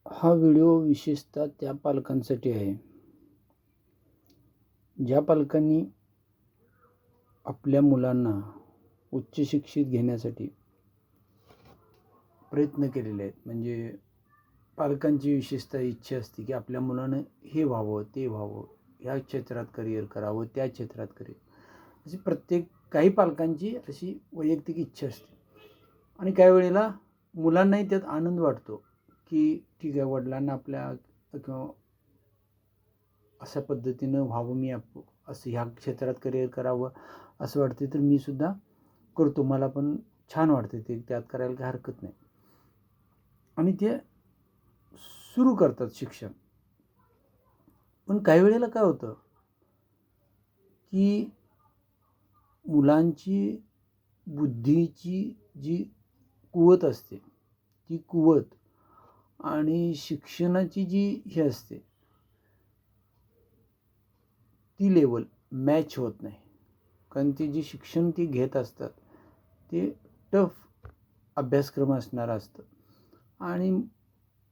हा व्हिडिओ विशेषतः त्या पालकांसाठी आहे, ज्या पालकांनी आपल्या मुलांना उच्च शिक्षित घेण्यासाठी प्रयत्न केलेले आहेत. म्हणजे पालकांची विशेषतः इच्छा असते की आपल्या मुलानं हे व्हावं, ते व्हावं, ह्या क्षेत्रात करिअर करावं, त्या क्षेत्रात करिअर, अशी काही पालकांची अशी वैयक्तिक इच्छा असते. आणि काही वेळेला मुलांनाही त्यात आनंद वाटतो की ठीक आहे, वडिलांना आपल्या किंवा अशा पद्धतीनं व्हावं, मी असं ह्या क्षेत्रात करिअर करावं असं वाटते, तर मी सुद्धा करतो, मला पण छान वाटते ते, त्यात करायला काही हरकत नाही. आणि ते सुरू करतात शिक्षण. पण काही वेळेला काय होतं की मुलांची बुद्धीची जी कुवत असते, ती कुवत आणि शिक्षणाची जी हे असते ती लेवल मॅच होत नाही. कारण ते जे शिक्षण ती घेत असतात ते टफ अभ्यासक्रम असणारं असतं आणि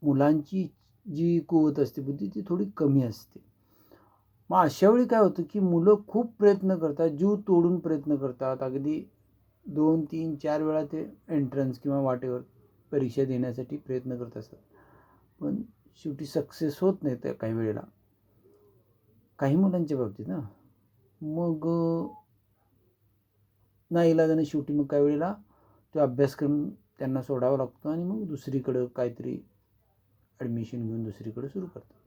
मुलांची जी कुवत असते, बुद्धी, ती थोडी कमी असते. मग अशा वेळी काय होतं की मुलं खूप प्रयत्न करतात, जीव तोडून प्रयत्न करतात, अगदी 2, 3, 4 वेळा ते एंट्रन्स किंवा वाटेवर परीक्षा देण्यासाठी प्रयत्न करत असतात, पण शेवटी सक्सेस होत नाही त्या काही वेळेला, काही मुलांच्या बाबतीत ना. मग नाईलाजाने शेवटी मग काही वेळेला तो अभ्यासक्रम त्यांना सोडावा लागतो आणि मग दुसरीकडं काहीतरी ॲडमिशन घेऊन दुसरीकडे सुरू करतात.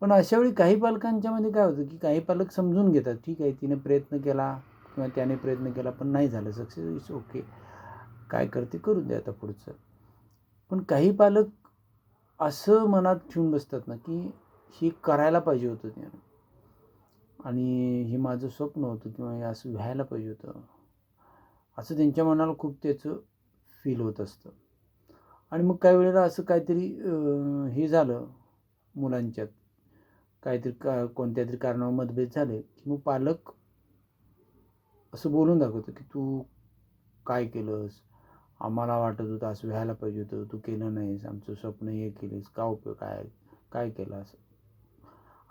पण अशावेळी काही पालकांच्यामध्ये काय होतं की काही पालक समजून घेतात, ठीक आहे, तिने प्रयत्न केला किंवा त्याने प्रयत्न केला पण नाही झालं सक्सेस, इट्स ओके, काय करते करू दे आता पुढचं. पण काही पालक असं मनात ठेवून बसतात ना की हे करायला पाहिजे होतं त्यानं, आणि हे माझं स्वप्न होतं किंवा हे असं व्हायला पाहिजे होतं, असं त्यांच्या मनाला खूप त्याचं फील होत असतं. आणि मग काही वेळेला असं काहीतरी हे झालं मुलांच्यात, काहीतरी कोणत्या तरी कारणावर मतभेद झाले की मग पालक असं बोलून दाखवतं की तू काय केलंस, आम्हाला वाटत होतं असं व्हायला पाहिजे होतं, तू केलं नाहीस, आमचं स्वप्न हे केलेस, का उपयोग, काय काय केलं असं.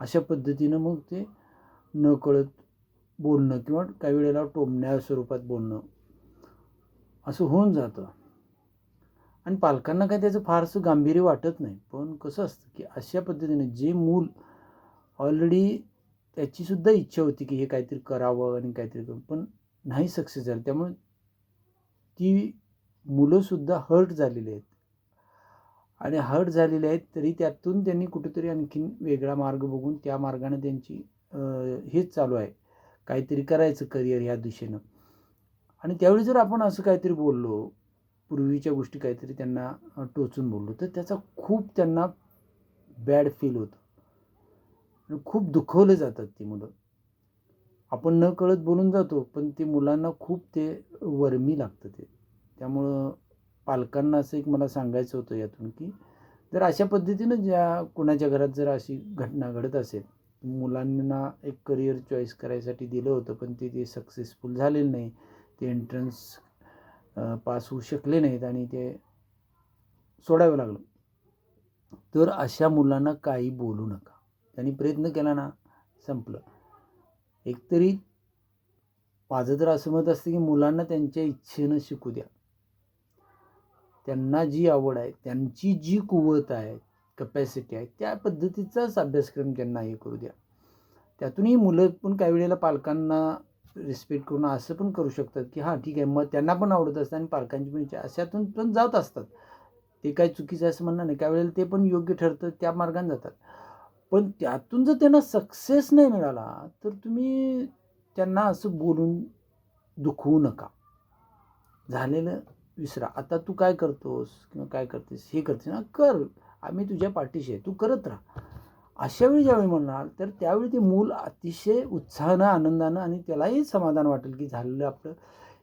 अशा पद्धतीनं मग ते नकळत बोलणं किंवा काही वेळेला टोमण्या स्वरूपात बोलणं असं होऊन जातं. आणि पालकांना काही त्याचं फारसं गांभीर्य वाटत नाही. पण कसं असतं की अशा पद्धतीने जे मूल ऑलरेडी त्याचीसुद्धा इच्छा होती की हे काहीतरी करावं आणि काहीतरी करून, पण नाही सक्सेस झालं, त्यामुळे ती मुलंसुद्धा हर्ट झालेली आहेत. आणि हर्ट झालेले आहेत तरी त्यातून त्यांनी कुठेतरी आणखीन वेगळा मार्ग बघून त्या मार्गाने त्यांची हेच चालू आहे, काहीतरी करायचं करिअर ह्या दिशेनं. आणि त्यावेळी जर आपण असं काहीतरी बोललो, पूर्वीच्या गोष्टी काहीतरी त्यांना टोचून बोललो, तर त्याचा खूप त्यांना बॅड फील होतं आणि खूप दुखवले जातात ती मुलं. आपण न कळत बोलून जातो, पण ते मुलांना खूप ते वर्मी लागतं ते. त्यामुळं पालकांना असं एक मला सांगायचं होतं यातून की जर अशा पद्धतीनं ज्या कोणाच्या घरात जर अशी घटना घडत असेल, मुलांना एक करिअर चॉईस करायसाठी दिलं होतं पण ते सक्सेसफुल झालेलं नाही, ते एंट्रन्स पास होऊ शकले नाहीत आणि ते सोडावं लागलं, तर अशा मुलांना काही बोलू नका. त्यांनी प्रयत्न केला ना, संपलं. एकतरी माझं तर असं मत असतं की मुलांना त्यांच्या इच्छेनं शिकू द्या. त्यांना जी आवड आहे, त्यांची जी कुवत आहे, कपॅसिटी आहे, त्या पद्धतीचाच अभ्यासक्रम त्यांना हे करू द्या. त्यातूनही मुलं पण काही वेळेला पालकांना रिस्पेक्ट करून असं पण करू शकतात की हां ठीक आहे, मग त्यांना पण आवडत असतं आणि पालकांची पण इच्छा, अशातून पण जात असतात. ते काही चुकीचं असं म्हणणं नाही, काही वेळेला ते पण योग्य ठरतं, त्या मार्गाने जातात. पण त्यातून जर त्यांना सक्सेस नाही मिळाला तर तुम्ही त्यांना असं बोलून दुखवू नका. झालेलं विसरा. आता तू काय करतोस किंवा काय करतेस, हे करतेस ना, कर, आम्ही तुझ्या पाठीशी आहे, तू करत राहा. अशावेळी ज्यावेळी म्हणाल तर त्यावेळी ते मूल अतिशय उत्साहानं, आनंदानं, आणि त्यालाही समाधान वाटेल की झालेलं आपलं,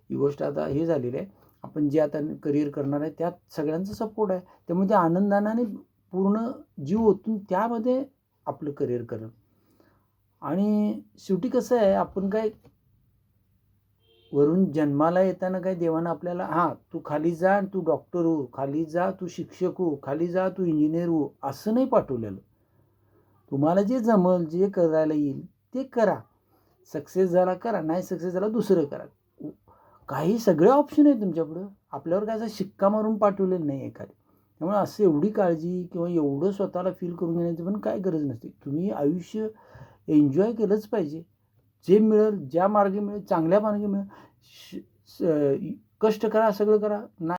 ही गोष्ट आता हे झालेली आहे, आपण जे आता करिअर करणार आहे त्यात सगळ्यांचा सपोर्ट आहे, त्यामुळे ते आनंदानं आणि पूर्ण जीव ओतून त्यामध्ये आपलं करिअर करेल. आणि शेवटी कसं आहे, आपण काय वरून जन्माला येताना काही देवानं आपल्याला हां तू खाली जा आणि तू डॉक्टर हो, खाली जा तू शिक्षक हो, खाली जा तू इंजिनियर हो, असं नाही पाठवलेलं. तुम्हाला जे जमल, जे करायला येईल ते करा. सक्सेस झाला करा, नाही सक्सेस झाला दुसरं करा. काही सगळे ऑप्शन आहे तुमच्यापुढं. आपल्यावर काय असं शिक्का मारून पाठवलेलं नाही एखादी. त्यामुळे असं एवढी काळजी किंवा एवढं स्वतःला फील करून घेण्याची पण काय गरज नसते. तुम्ही आयुष्य एन्जॉय केलंच पाहिजे. जे मिळेल, ज्या मार्गे मिळेल, चांगल्या मार्गे मिळेल, कष्ट करा, सगळं करा.